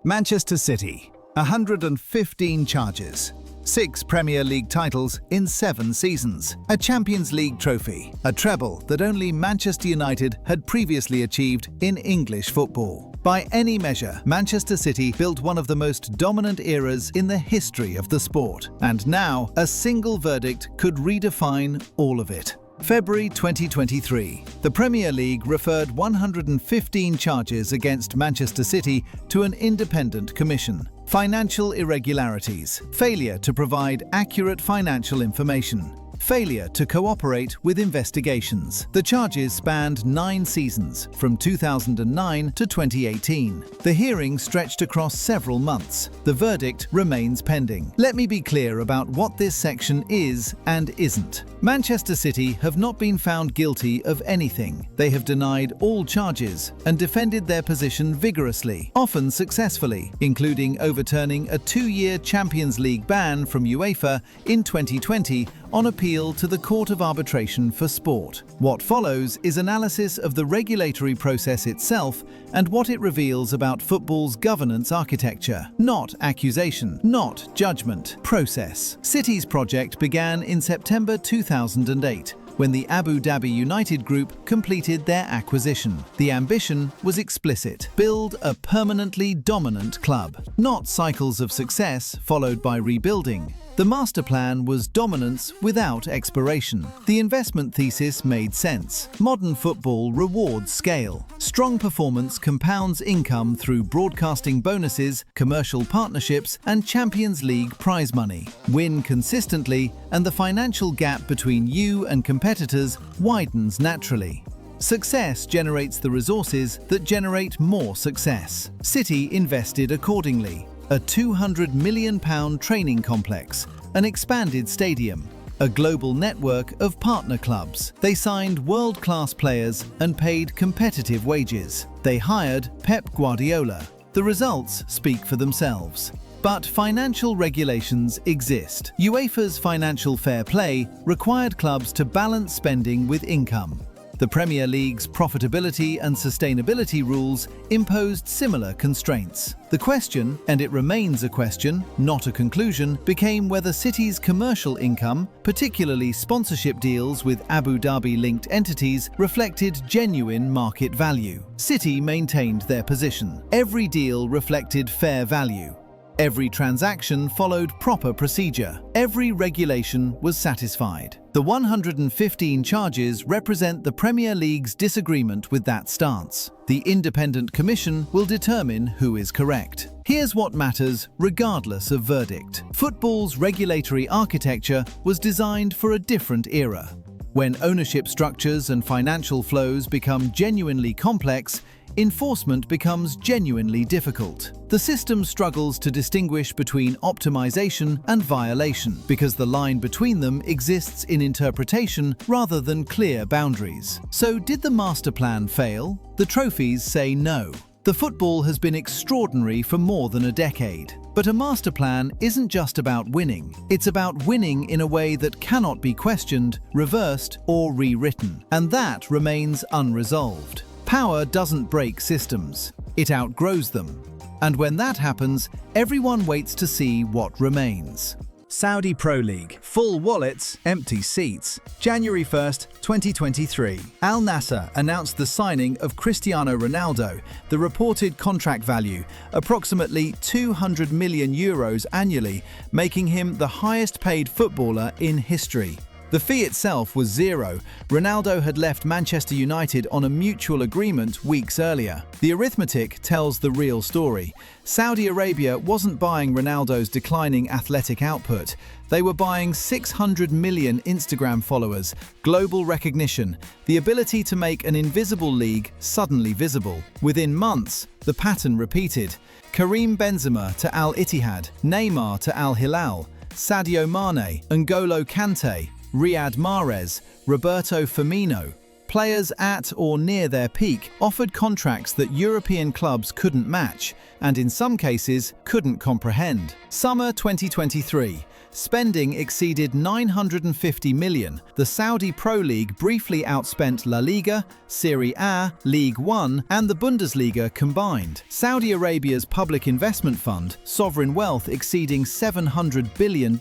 Manchester City, 115 charges, 6 Premier League titles in 7 seasons, a Champions League trophy, a treble that only Manchester United had previously achieved in English football. By any measure, Manchester City built one of the most dominant eras in the history of the sport. And now, a single verdict could redefine all of it. February 2023. The Premier League referred 115 charges against Manchester City to an independent commission. Financial irregularities, failure to provide accurate financial information, failure to cooperate with investigations. The charges spanned 9 seasons, from 2009 to 2018. The hearing stretched across several months. The verdict remains pending. Let me be clear about what this section is and isn't. Manchester City have not been found guilty of anything. They have denied all charges and defended their position vigorously, often successfully, including overturning a 2-year Champions League ban from UEFA in 2020 on appeal to the Court of Arbitration for Sport. What follows is analysis of the regulatory process itself and what it reveals about football's governance architecture. Not accusation, not judgment, process. City's project began in September 2008, when the Abu Dhabi United Group completed their acquisition. The ambition was explicit: build a permanently dominant club, not cycles of success followed by rebuilding. The Masterplan was dominance without expiration. The investment thesis made sense. Modern football rewards scale. Strong performance compounds income through broadcasting bonuses, commercial partnerships, and Champions League prize money. Win consistently, and the financial gap between you and competitors widens naturally. Success generates the resources that generate more success. City invested accordingly. A £200 million training complex, an expanded stadium, a global network of partner clubs. They signed world-class players and paid competitive wages. They hired Pep Guardiola. The results speak for themselves. But financial regulations exist. UEFA's financial fair play required clubs to balance spending with income. The Premier League's profitability and sustainability rules imposed similar constraints. The question, and it remains a question, not a conclusion, became whether City's commercial income, particularly sponsorship deals with Abu Dhabi-linked entities, reflected genuine market value. City maintained their position. Every deal reflected fair value. Every transaction followed proper procedure. Every regulation was satisfied. The 115 charges represent the Premier League's disagreement with that stance. The independent commission will determine who is correct. Here's what matters regardless of verdict. Football's regulatory architecture was designed for a different era. When ownership structures and financial flows become genuinely complex, enforcement becomes genuinely difficult. The system struggles to distinguish between optimization and violation because the line between them exists in interpretation rather than clear boundaries. So did the Masterplan fail? The trophies say no. The football has been extraordinary for more than a decade. But a Masterplan isn't just about winning. It's about winning in a way that cannot be questioned, reversed, or rewritten. And that remains unresolved. Power doesn't break systems, it outgrows them. And when that happens, everyone waits to see what remains. Saudi Pro League. Full wallets, empty seats. January 1st, 2023. Al Nassr announced the signing of Cristiano Ronaldo. The reported contract value, approximately €200 million annually, making him the highest paid footballer in history. The fee itself was zero. Ronaldo had left Manchester United on a mutual agreement weeks earlier. The arithmetic tells the real story. Saudi Arabia wasn't buying Ronaldo's declining athletic output. They were buying 600 million Instagram followers, global recognition, the ability to make an invisible league suddenly visible. Within months, the pattern repeated. Karim Benzema to Al Ittihad, Neymar to Al Hilal, Sadio Mane, N'Golo Kante, Riyad Mahrez, Roberto Firmino. Players at or near their peak offered contracts that European clubs couldn't match and in some cases couldn't comprehend. Summer 2023. Spending exceeded $950 million. The Saudi Pro League briefly outspent La Liga, Serie A, League One, and the Bundesliga combined. Saudi Arabia's public investment fund, sovereign wealth exceeding $700 billion,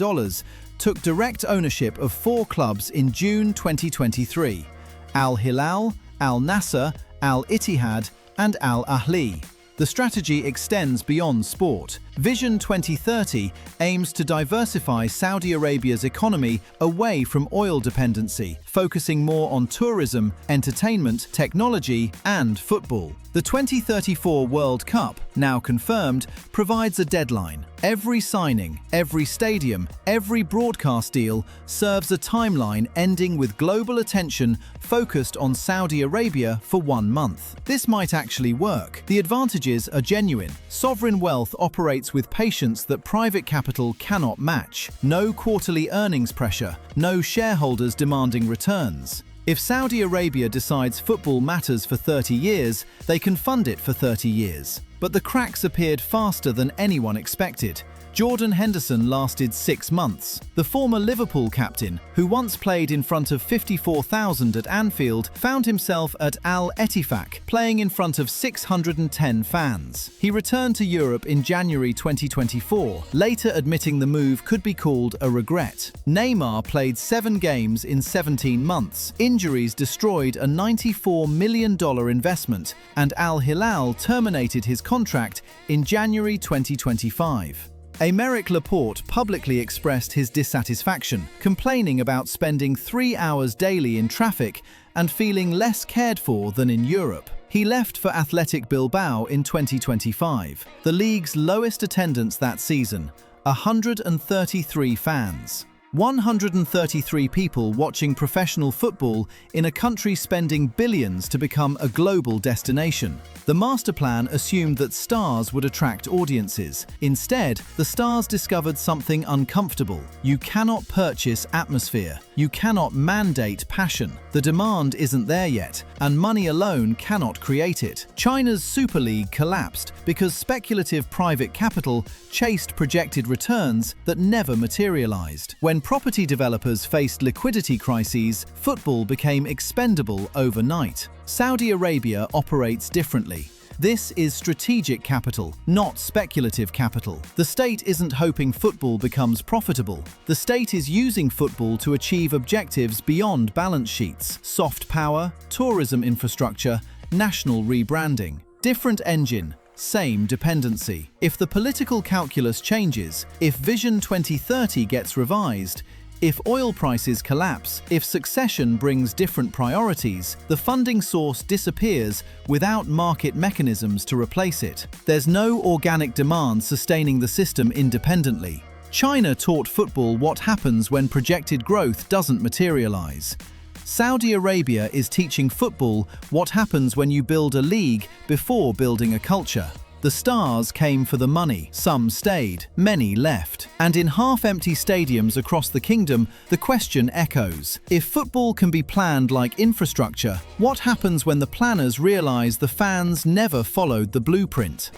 took direct ownership of 4 clubs in June 2023: Al Hilal, Al Nasser, Al Ittihad, and Al Ahli. The strategy extends beyond sport. Vision 2030 aims to diversify Saudi Arabia's economy away from oil dependency, focusing more on tourism, entertainment, technology, and football. The 2034 World Cup, now confirmed, provides a deadline. Every signing, every stadium, every broadcast deal serves a timeline ending with global attention focused on Saudi Arabia for 1 month. This might actually work. The advantages are genuine. Sovereign wealth operates with patience that private capital cannot match. No quarterly earnings pressure, no shareholders demanding returns. If Saudi Arabia decides football matters for 30 years, they can fund it for 30 years. But the cracks appeared faster than anyone expected. Jordan Henderson lasted 6 months. The former Liverpool captain, who once played in front of 54,000 at Anfield, found himself at Al Ettifaq, playing in front of 610 fans. He returned to Europe in January 2024, later admitting the move could be called a regret. Neymar played 7 games in 17 months. Injuries destroyed a $94 million investment, and Al Hilal terminated his contract in January 2025. Aymeric Laporte publicly expressed his dissatisfaction, complaining about spending 3 hours daily in traffic and feeling less cared for than in Europe. He left for Athletic Bilbao in 2025, the league's lowest attendance that season, 133 fans. 133 people watching professional football in a country spending billions to become a global destination. The Masterplan assumed that stars would attract audiences. Instead, the stars discovered something uncomfortable. You cannot purchase atmosphere. You cannot mandate passion. The demand isn't there yet, and money alone cannot create it. China's Super League collapsed because speculative private capital chased projected returns that never materialized. When property developers faced liquidity crises, football became expendable overnight. Saudi Arabia operates differently. This is strategic capital, not speculative capital. The state isn't hoping football becomes profitable. The state is using football to achieve objectives beyond balance sheets: soft power, tourism infrastructure, national rebranding. Different engine, same dependency. If the political calculus changes, if Vision 2030 gets revised, if oil prices collapse, if succession brings different priorities, the funding source disappears without market mechanisms to replace it. There's no organic demand sustaining the system independently. China taught football what happens when projected growth doesn't materialize. Saudi Arabia is teaching football what happens when you build a league before building a culture. The stars came for the money. Some stayed, many left. And in half-empty stadiums across the kingdom, the question echoes. If football can be planned like infrastructure, what happens when the planners realize the fans never followed the blueprint?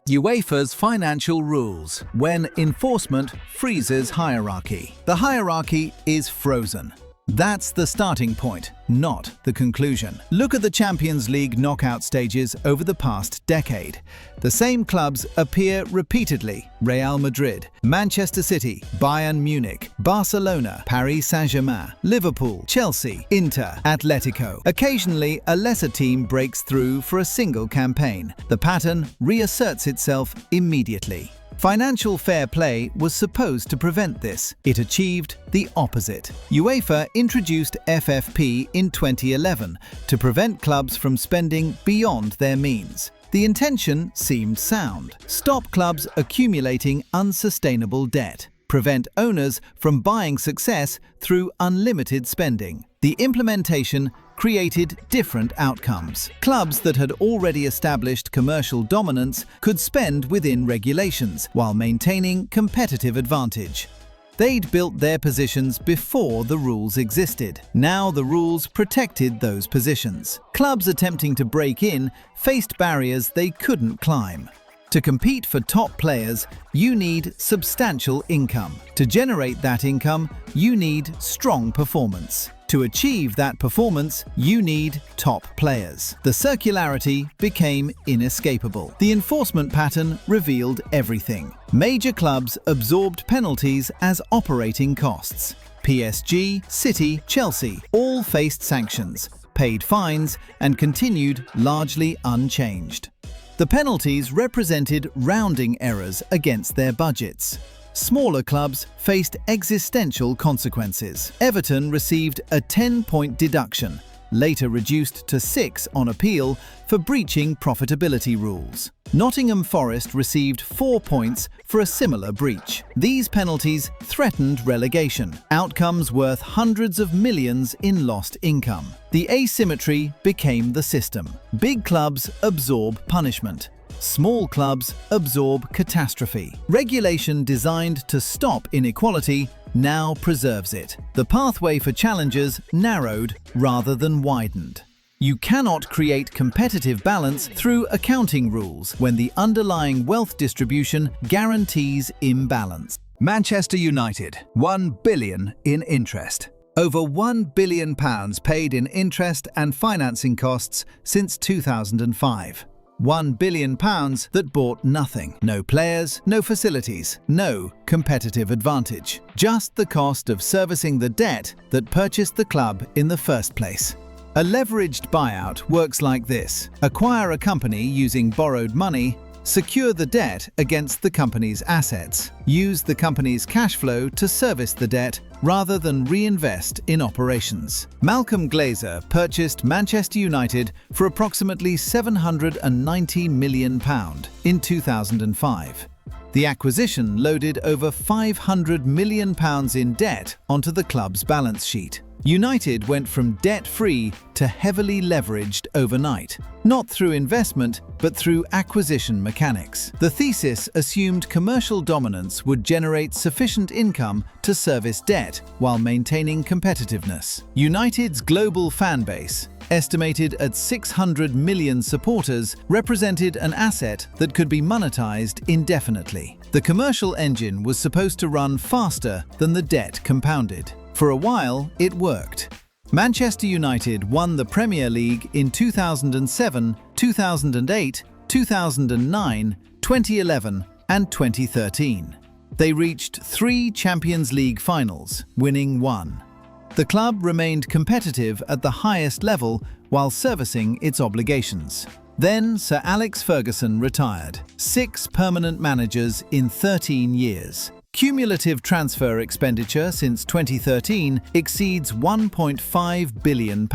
UEFA's financial rules. When enforcement freezes hierarchy. The hierarchy is frozen. That's the starting point, not the conclusion. Look at the Champions League knockout stages over the past decade. The same clubs appear repeatedly: Real Madrid, Manchester City, Bayern Munich, Barcelona, Paris Saint-Germain, Liverpool, Chelsea, Inter, Atletico. Occasionally, a lesser team breaks through for a single campaign. The pattern reasserts itself immediately. Financial fair play was supposed to prevent this. It achieved the opposite. UEFA introduced FFP in 2011 to prevent clubs from spending beyond their means. The intention seemed sound. Stop clubs accumulating unsustainable debt. Prevent owners from buying success through unlimited spending. The implementation created different outcomes. Clubs that had already established commercial dominance could spend within regulations while maintaining competitive advantage. They'd built their positions before the rules existed. Now the rules protected those positions. Clubs attempting to break in faced barriers they couldn't climb. To compete for top players, you need substantial income. To generate that income, you need strong performance. To achieve that performance, you need top players. The circularity became inescapable. The enforcement pattern revealed everything. Major clubs absorbed penalties as operating costs. PSG, City, Chelsea all faced sanctions, paid fines, and continued largely unchanged. The penalties represented rounding errors against their budgets. Smaller clubs faced existential consequences. Everton received a 10-point deduction, later reduced to 6 on appeal for breaching profitability rules. Nottingham Forest received 4 points for a similar breach. These penalties threatened relegation, outcomes worth hundreds of millions in lost income. The asymmetry became the system. Big clubs absorb punishment. Small clubs absorb catastrophe. Regulation designed to stop inequality now preserves it. The pathway for challengers narrowed rather than widened. You cannot create competitive balance through accounting rules when the underlying wealth distribution guarantees imbalance. Manchester United, £1 billion in interest. Over £1 billion paid in interest and financing costs since 2005. £1 billion that bought nothing. No players, no facilities, no competitive advantage. Just the cost of servicing the debt that purchased the club in the first place. A leveraged buyout works like this. Acquire a company using borrowed money, secure the debt against the company's assets, use the company's cash flow to service the debt rather than reinvest in operations. Malcolm Glazer purchased Manchester United for approximately £790 million in 2005. The acquisition loaded over £500 million in debt onto the club's balance sheet. United went from debt-free to heavily leveraged overnight, not through investment, but through acquisition mechanics. The thesis assumed commercial dominance would generate sufficient income to service debt while maintaining competitiveness. United's global fan base, estimated at 600 million supporters, represented an asset that could be monetized indefinitely. The commercial engine was supposed to run faster than the debt compounded. For a while, it worked. Manchester United won the Premier League in 2007, 2008, 2009, 2011, and 2013. They reached 3 Champions League finals, winning 1. The club remained competitive at the highest level while servicing its obligations. Then Sir Alex Ferguson retired. 6 permanent managers in 13 years. Cumulative transfer expenditure since 2013 exceeds £1.5 billion.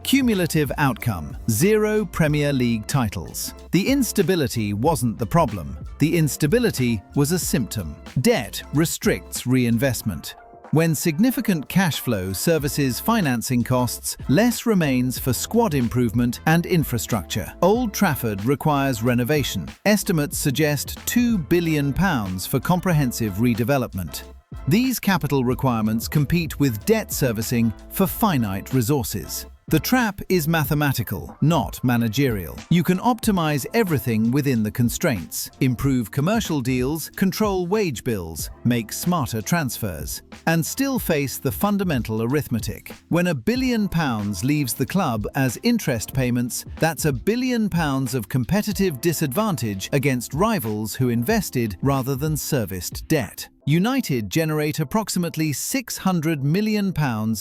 Cumulative outcome: 0 Premier League titles. The instability wasn't the problem. The instability was a symptom. Debt restricts reinvestment. When significant cash flow services financing costs, less remains for squad improvement and infrastructure. Old Trafford requires renovation. Estimates suggest £2 billion for comprehensive redevelopment. These capital requirements compete with debt servicing for finite resources. The trap is mathematical, not managerial. You can optimize everything within the constraints, improve commercial deals, control wage bills, make smarter transfers, and still face the fundamental arithmetic. When £1 billion leaves the club as interest payments, that's £1 billion of competitive disadvantage against rivals who invested rather than serviced debt. United generate approximately £600 million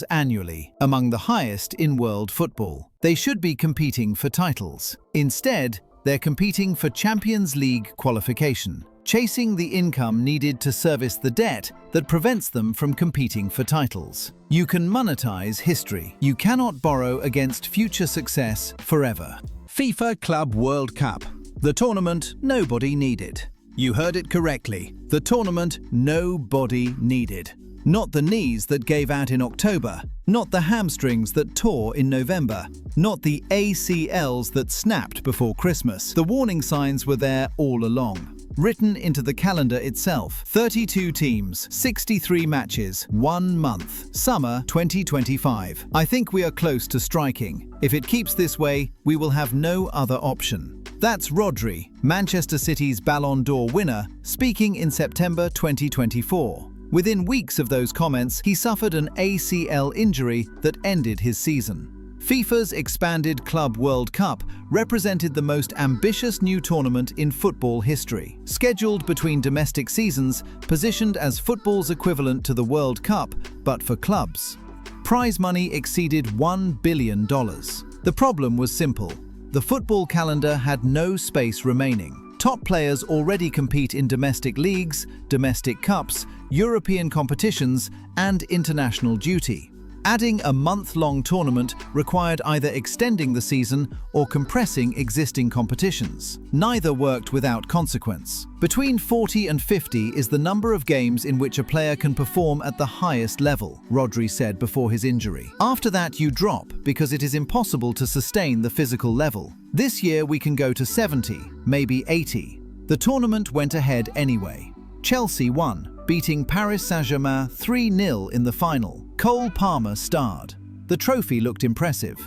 annually, among the highest in world football. They should be competing for titles. Instead, they're competing for Champions League qualification, chasing the income needed to service the debt that prevents them from competing for titles. You can monetize history. You cannot borrow against future success forever. FIFA Club World Cup, the tournament nobody needed. You heard it correctly. The tournament nobody needed. Not the knees that gave out in October, not the hamstrings that tore in November, not the ACLs that snapped before Christmas. The warning signs were there all along. written into the calendar itself. 32 teams, 63 matches, 1 month. Summer 2025. I think we are close to striking. If it keeps this way, we will have no other option. That's Rodri, Manchester City's Ballon d'Or winner, speaking in September 2024. Within weeks of those comments, he suffered an ACL injury that ended his season. FIFA's expanded Club World Cup represented the most ambitious new tournament in football history. Scheduled between domestic seasons, positioned as football's equivalent to the World Cup, but for clubs. Prize money exceeded $1 billion. The problem was simple. The football calendar had no space remaining. Top players already compete in domestic leagues, domestic cups, European competitions, and international duty. Adding a month-long tournament required either extending the season or compressing existing competitions. Neither worked without consequence. Between 40 and 50 is the number of games in which a player can perform at the highest level, Rodri said before his injury. After that, you drop because it is impossible to sustain the physical level. This year we can go to 70, maybe 80. The tournament went ahead anyway. Chelsea won, beating Paris Saint-Germain 3-0 in the final. Cole Palmer starred. The trophy looked impressive.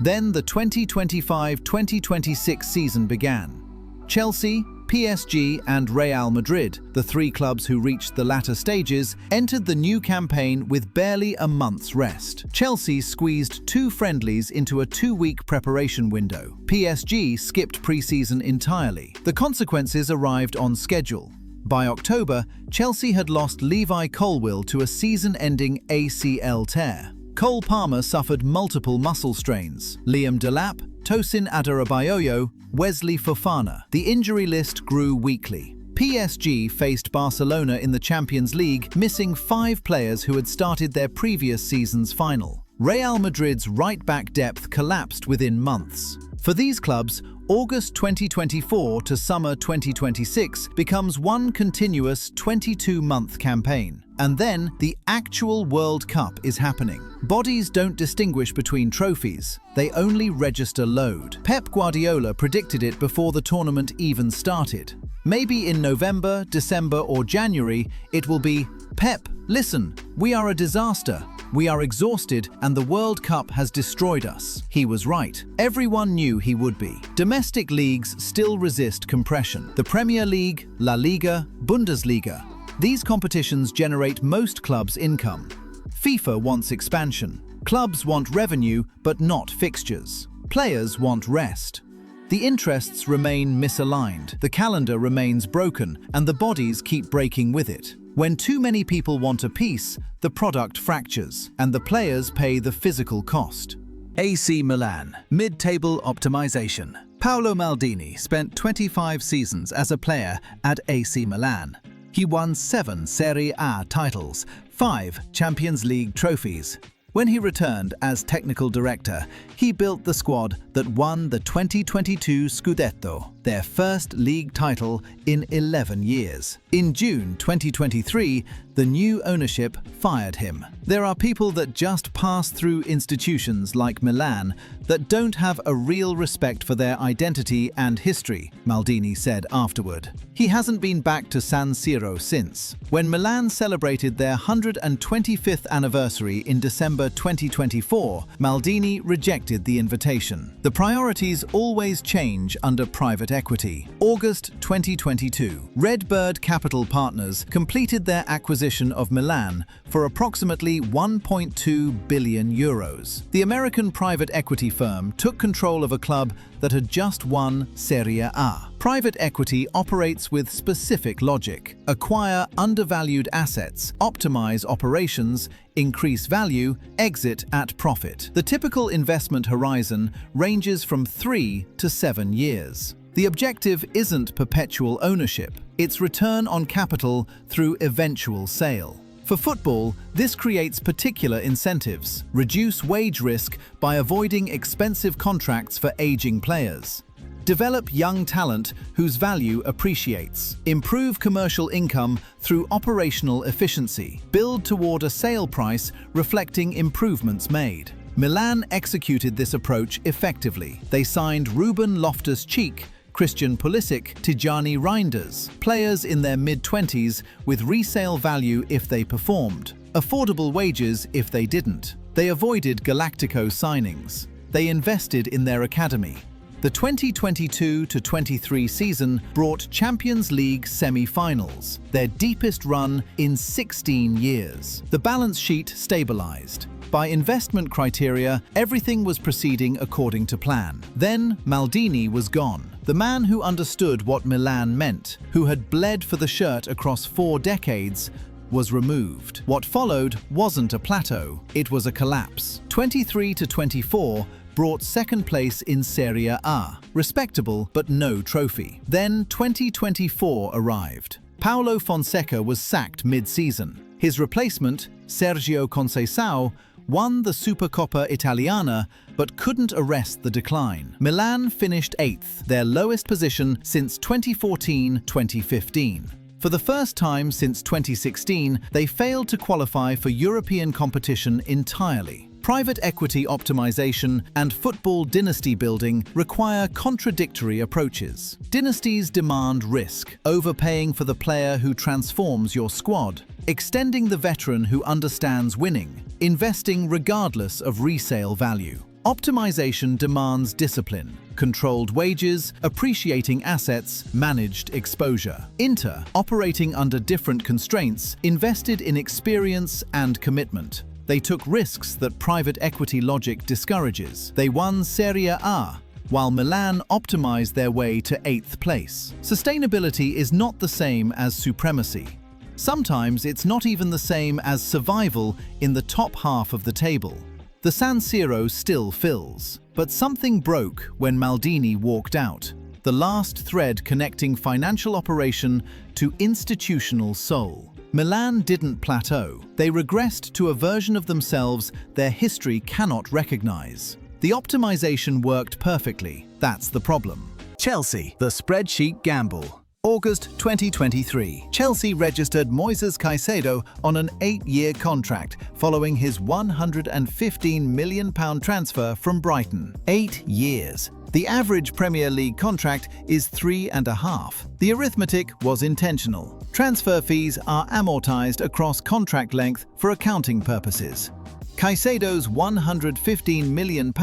Then the 2025-2026 season began. Chelsea, PSG and Real Madrid, the 3 clubs who reached the latter stages, entered the new campaign with barely a month's rest. Chelsea squeezed 2 friendlies into a 2-week preparation window. PSG skipped pre-season entirely. The consequences arrived on schedule. By October, Chelsea had lost Levi Colwill to a season-ending ACL tear. Cole Palmer suffered multiple muscle strains. Liam Delap, Tosin Adarabioyo, Wesley Fofana. The injury list grew weekly. PSG faced Barcelona in the Champions League, missing 5 players who had started their previous season's final. Real Madrid's right-back depth collapsed within months. For these clubs, August 2024 to summer 2026 becomes one continuous 22-month campaign. And then the actual World Cup is happening. Bodies don't distinguish between trophies, they only register load. Pep Guardiola predicted it before the tournament even started. Maybe in November, December or January, it will be, "Pep, listen, we are a disaster. We are exhausted and the World Cup has destroyed us." He was right. Everyone knew he would be. Domestic leagues still resist compression. The Premier League, La Liga, Bundesliga. These competitions generate most clubs' income. FIFA wants expansion. Clubs want revenue, but not fixtures. Players want rest. The interests remain misaligned, the calendar remains broken, and the bodies keep breaking with it. When too many people want a piece, the product fractures, and the players pay the physical cost. AC Milan, mid-table optimization. Paolo Maldini spent 25 seasons as a player at AC Milan. He won 7 Serie A titles, 5 Champions League trophies. When he returned as technical director, he built the squad that won the 2022 Scudetto, their first league title in 11 years. In June 2023, the new ownership fired him. There are people that just pass through institutions like Milan that don't have a real respect for their identity and history, Maldini said afterward. He hasn't been back to San Siro since. When Milan celebrated their 125th anniversary in December 2024, Maldini rejected the invitation. The priorities always change under private equity. August 2022, Redbird Capital Partners completed their acquisition of Milan for approximately 1.2 billion euros. The American private equity firm took control of a club that had just won Serie A. Private equity operates with specific logic: acquire undervalued assets, optimize operations, increase value, exit at profit. The typical investment horizon ranges from 3 to 7 years. The objective isn't perpetual ownership, it's return on capital through eventual sale. For football, this creates particular incentives. Reduce wage risk by avoiding expensive contracts for aging players. Develop young talent whose value appreciates. Improve commercial income through operational efficiency. Build toward a sale price reflecting improvements made. Milan executed this approach effectively. They signed Ruben Loftus-Cheek, Christian Pulisic, Tijani Reinders, players in their mid-20s with resale value if they performed, affordable wages if they didn't. They avoided Galactico signings. They invested in their academy. The 2022-23 season brought Champions League semi-finals, their deepest run in 16 years. The balance sheet stabilized. By investment criteria, everything was proceeding according to plan. Then Maldini was gone. The man who understood what Milan meant, who had bled for the shirt across 4 decades, was removed. What followed wasn't a plateau, it was a collapse. 23-24 brought second place in Serie A, respectable but no trophy. Then 2024 arrived. Paulo Fonseca was sacked mid-season. His replacement, Sergio Conceição, won the Supercoppa Italiana but couldn't arrest the decline. Milan finished 8th, their lowest position since 2014-2015. For the first time since 2016, they failed to qualify for European competition entirely. Private equity optimization and football dynasty building require contradictory approaches. Dynasties demand risk, overpaying for the player who transforms your squad, extending the veteran who understands winning, investing regardless of resale value. Optimization demands discipline, controlled wages, appreciating assets, managed exposure. Inter, operating under different constraints, invested in experience and commitment. They took risks that private equity logic discourages. They won Serie A, while Milan optimized their way to 8th place. Sustainability is not the same as supremacy. Sometimes it's not even the same as survival in the top half of the table. The San Siro still fills, but something broke when Maldini walked out. The last thread connecting financial operation to institutional soul. Milan didn't plateau. They regressed to a version of themselves their history cannot recognize. The optimization worked perfectly. That's the problem. Chelsea, the spreadsheet gamble. August 2023, Chelsea registered Moises Caicedo on an 8-year contract following his £115 million transfer from Brighton. 8 years. The average Premier League contract is 3.5. The arithmetic was intentional. Transfer fees are amortized across contract length for accounting purposes. Caicedo's £115 million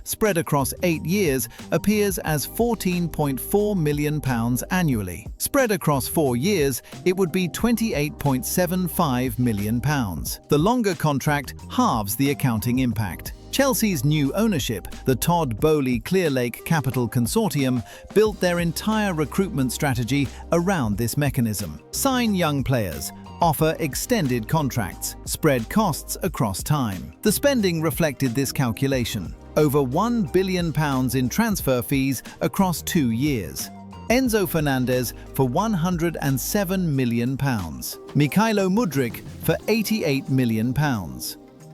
spread across 8 years appears as £14.4 million annually. Spread across 4 years, it would be £28.75 million. The longer contract halves the accounting impact. Chelsea's new ownership, the Todd Boehly Clearlake Capital Consortium, built their entire recruitment strategy around this mechanism. Sign young players, offer extended contracts, spread costs across time. The spending reflected this calculation. Over £1 billion in transfer fees across 2 years. Enzo Fernandez for £107 million. Mikhailo Mudryk for £88 million.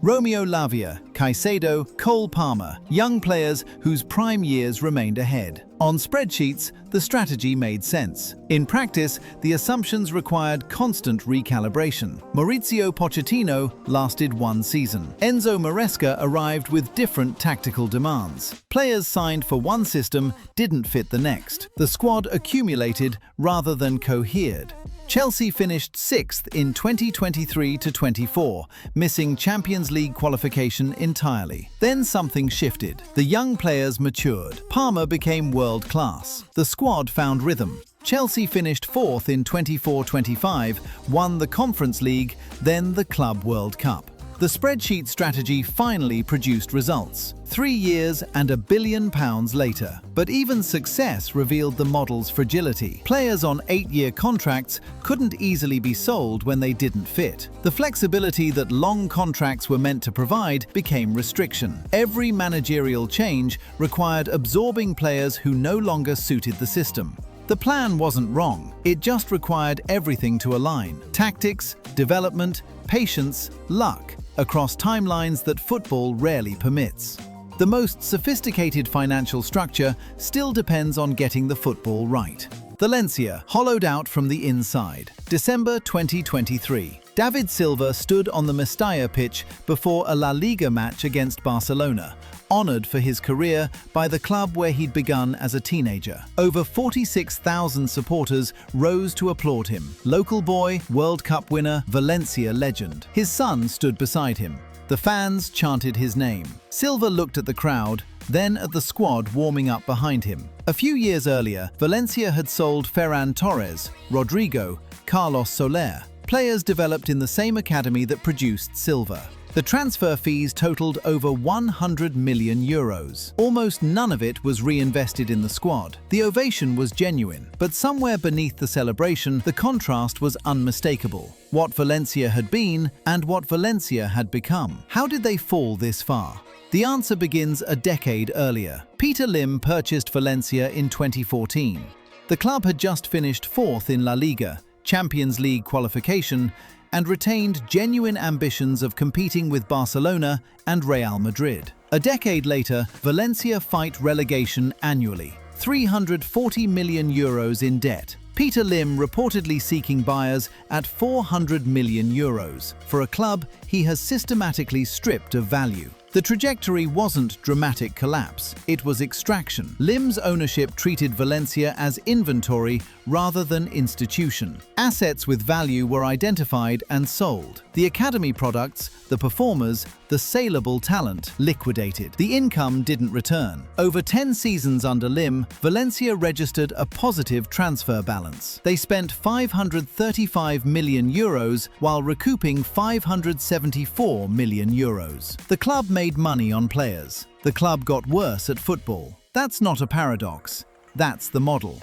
Romeo Lavia, Caicedo, Cole Palmer, young players whose prime years remained ahead. On spreadsheets, the strategy made sense. In practice, the assumptions required constant recalibration. Maurizio Pochettino lasted 1 season. Enzo Maresca arrived with different tactical demands. Players signed for one system didn't fit the next. The squad accumulated rather than cohered. Chelsea finished 6th in 2023-24, missing Champions League qualification entirely. Then something shifted. The young players matured. Palmer became world-class. The squad found rhythm. Chelsea finished 4th in 24-25, won the Conference League, then the Club World Cup. The spreadsheet strategy finally produced results. 3 years and £1 billion later. But even success revealed the model's fragility. Players on 8-year contracts couldn't easily be sold when they didn't fit. The flexibility that long contracts were meant to provide became restriction. Every managerial change required absorbing players who no longer suited the system. The plan wasn't wrong, it just required everything to align. Tactics, development, patience, luck, across timelines that football rarely permits. The most sophisticated financial structure still depends on getting the football right. Valencia, hollowed out from the inside. December 2023. David Silva stood on the Mestalla pitch before a La Liga match against Barcelona, honoured for his career by the club where he'd begun as a teenager. Over 46,000 supporters rose to applaud him. Local boy, World Cup winner, Valencia legend. His son stood beside him. The fans chanted his name. Silva looked at the crowd, then at the squad warming up behind him. A few years earlier, Valencia had sold Ferran Torres, Rodrigo, Carlos Soler, players developed in the same academy that produced Silva. The transfer fees totaled over 100 million euros. Almost none of it was reinvested in the squad. The ovation was genuine, but somewhere beneath the celebration, the contrast was unmistakable. What Valencia had been and what Valencia had become. How did they fall this far? The answer begins a decade earlier. Peter Lim purchased Valencia in 2014. The club had just finished fourth in La Liga, Champions League qualification, and retained genuine ambitions of competing with Barcelona and Real Madrid. A decade later, Valencia fight relegation annually, 340 million euros in debt. Peter Lim reportedly seeking buyers at 400 million euros for a club he has systematically stripped of value. The trajectory wasn't dramatic collapse, it was extraction. Lim's ownership treated Valencia as inventory rather than institution. Assets with value were identified and sold. The academy products, the performers, the saleable talent liquidated. The income didn't return. Over 10 seasons under Lim, Valencia registered a positive transfer balance. They spent 535 million euros while recouping 574 million euros. The club made money on players. The club got worse at football. That's not a paradox. That's the model.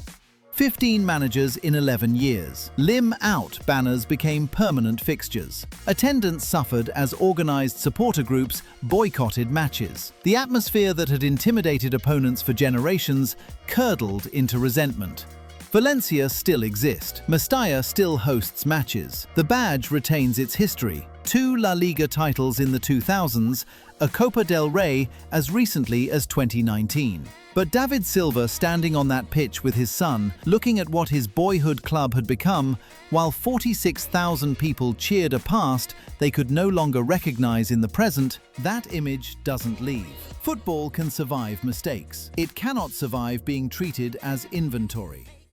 15 managers in 11 years. Lim out banners became permanent fixtures. Attendance suffered as organized supporter groups boycotted matches. The atmosphere that had intimidated opponents for generations curdled into resentment. Valencia still exist. Mestalla still hosts matches. The badge retains its history. 2 La Liga titles in the 2000s, a Copa del Rey as recently as 2019. But David Silva standing on that pitch with his son, looking at what his boyhood club had become, while 46,000 people cheered a past they could no longer recognize in the present, that image doesn't leave. Football can survive mistakes. It cannot survive being treated as inventory.